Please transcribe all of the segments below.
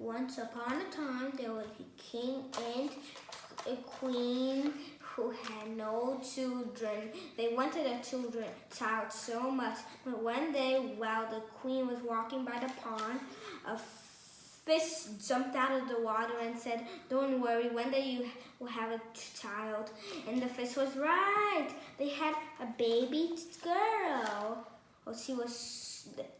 Once upon a time, there was a king and a queen who had no children. They wanted a child so much, but one day, while the queen was walking by the pond, a fish jumped out of the water and said, "Don't worry, one day you will have a child." And the fish was right. They had a baby girl. Well,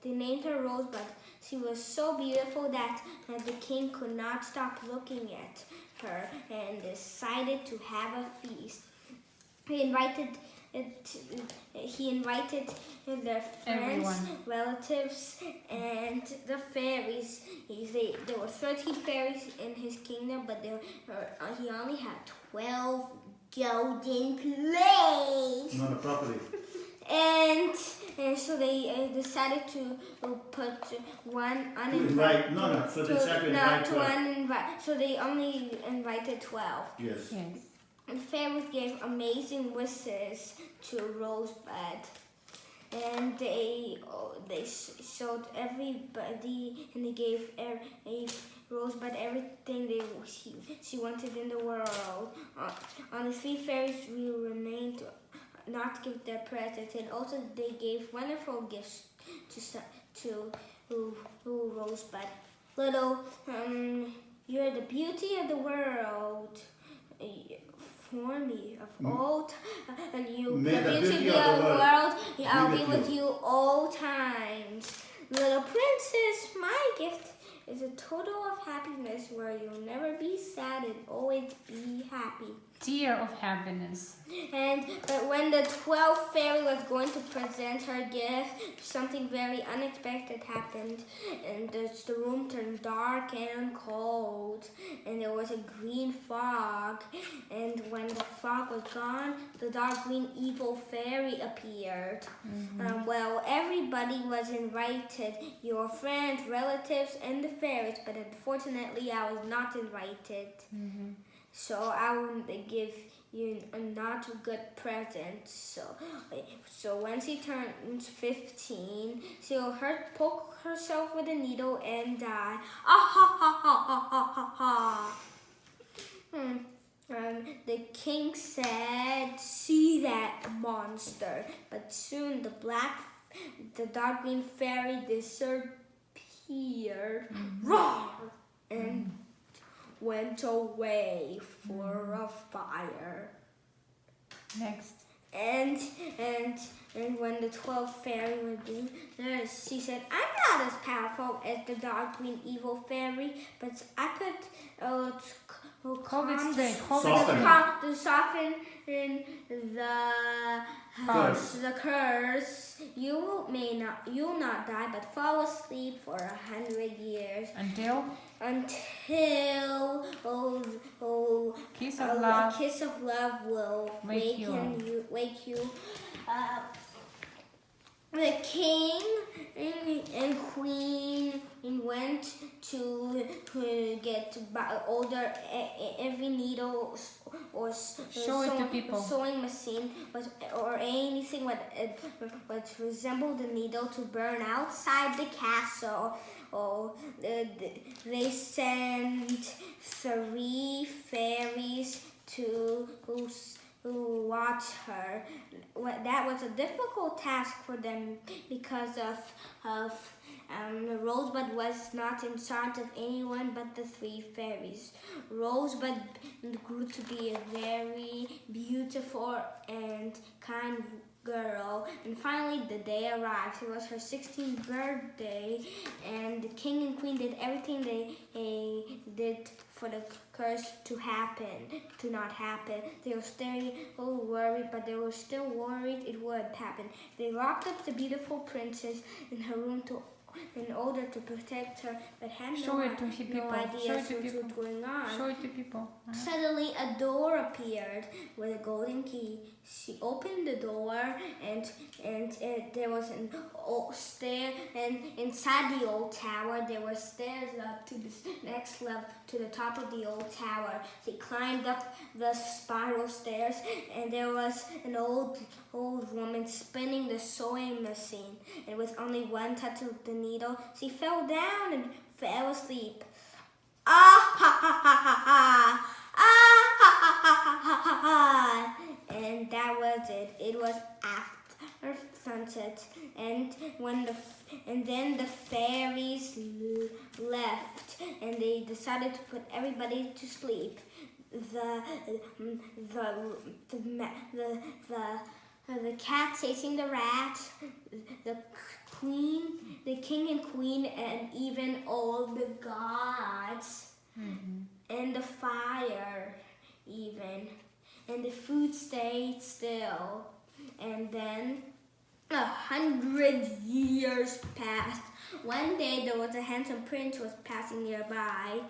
they named her Rosebud. She was so beautiful that the king could not stop looking at her and decided to have a feast. He invited their friends, Everyone. relatives, and the fairies. There were 13 fairies in his kingdom, but he only had 12 golden plates. Not a property. And so they decided to put one uninvited. So they decided to invite 12. So they only invited 12. Yes. Yes. And the fairies gave amazing wishes to Rosebud, and they showed everybody, and they gave Rosebud everything she wanted in the world. On the 3 fairies who remained not give their presents, and also they gave wonderful gifts to Rosebud. Little, you're the beauty of the world. For me of old, and you, May the beauty of the world, I'll be with you all times. Little princess, my gift is a total of happiness where you'll never be sad and always be happy. Tear of happiness. But when the 12th fairy was going to present her gift, something very unexpected happened, and the room turned dark and cold, and there was a green fog. And when the fog was gone, the dark green evil fairy appeared. Well, everybody was invited, your friends, relatives, and the fairies, but unfortunately I was not invited. So I will give you a not good present. So when she turns 15, she'll poke herself with a needle and die. Ah ha ha ha ha ha ha ha. The king said, "See that monster!" But soon the dark green fairy disappeared. Roar! And went away for a fire. Next. And when the 12th fairy was being there, she said, "I'm not as powerful as the dark green evil fairy, but I could soften the curse. You'll not die, but fall asleep for 100 years Until kiss of love. A kiss of love will wake you up." The king and queen went to get older. Every needle or sewing machine or anything would resemble the needle to burn outside the castle. They sent 3 fairies to watch her. That was a difficult task for them because Rosebud was not in charge of anyone but the 3 fairies. Rosebud grew to be a very beautiful and kind girl, and finally the day arrived. It was her 16th birthday, and the king and queen did everything they did for the curse to not happen. They were still worried, but they were still worried it would happen. They locked up the beautiful princess in her room in order to protect her, but had no idea what was going on. Show it to people. Suddenly, a door appeared with a golden key. She opened the door, and there was an old stair. And inside the old tower, there were stairs up to the next level, to the top of the old tower. She climbed up the spiral stairs, and there was an old woman spinning the sewing machine. And with only one touch of the needle, she fell down and fell asleep. ah ha ha ha ha ha, ah ha ha ha ha ha ha. And that was it. It was after sunset, and then the fairies left, and they decided to put everybody to sleep. The cat chasing the rat, the king and queen, and even all the gods, and the fire, even, and the food stayed still, and then 100 years passed. One day there was a handsome prince was passing nearby.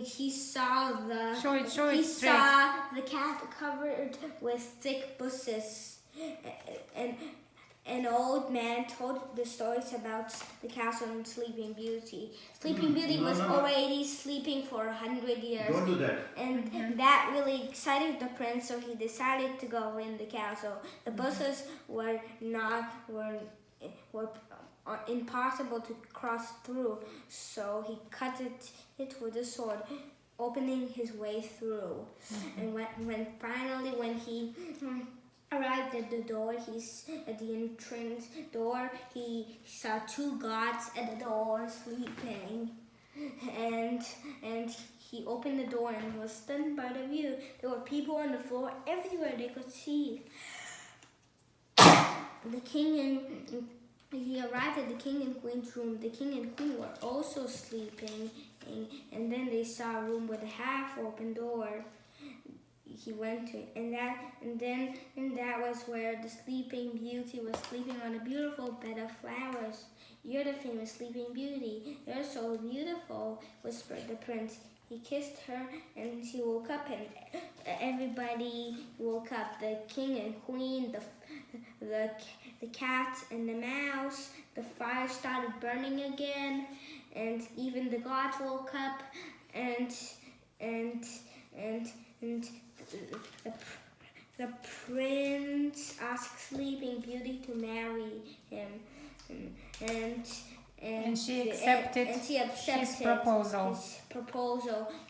He saw the cat covered with thick bushes. And an old man told the stories about the castle and Sleeping Beauty. Sleeping Beauty was already sleeping for 100 years. Don't do that. And that really excited the prince, so he decided to go in the castle. The bushes were impossible to cross through, so he cut it with a sword, opening his way through. And when he arrived at the door, at the entrance door, he saw two gods at the door sleeping, and he opened the door and was stunned by the view. There were people on the floor everywhere they could see. He arrived at the king and queen's room. The king and queen were also sleeping, and then they saw a room with a half-open door. He went to, and that was where the Sleeping Beauty was sleeping on a beautiful bed of flowers. "You're the famous Sleeping Beauty. You're so beautiful," whispered the prince. He kissed her, and she woke up, and everybody woke up. The king and queen, the cat and the mouse. The fire started burning again, and even the gods woke up, and the prince asked Sleeping Beauty to marry him, and she accepted his proposal.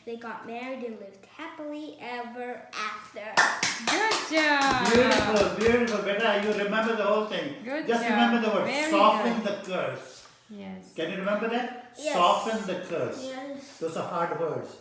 They got married and lived happily ever after. Good job. Beautiful. Beta, you remember the whole thing. Good Just job. remember the word. Very Soften good. the curse. Yes. Can you remember that? Yes. Soften the curse. Yes. Those are hard words.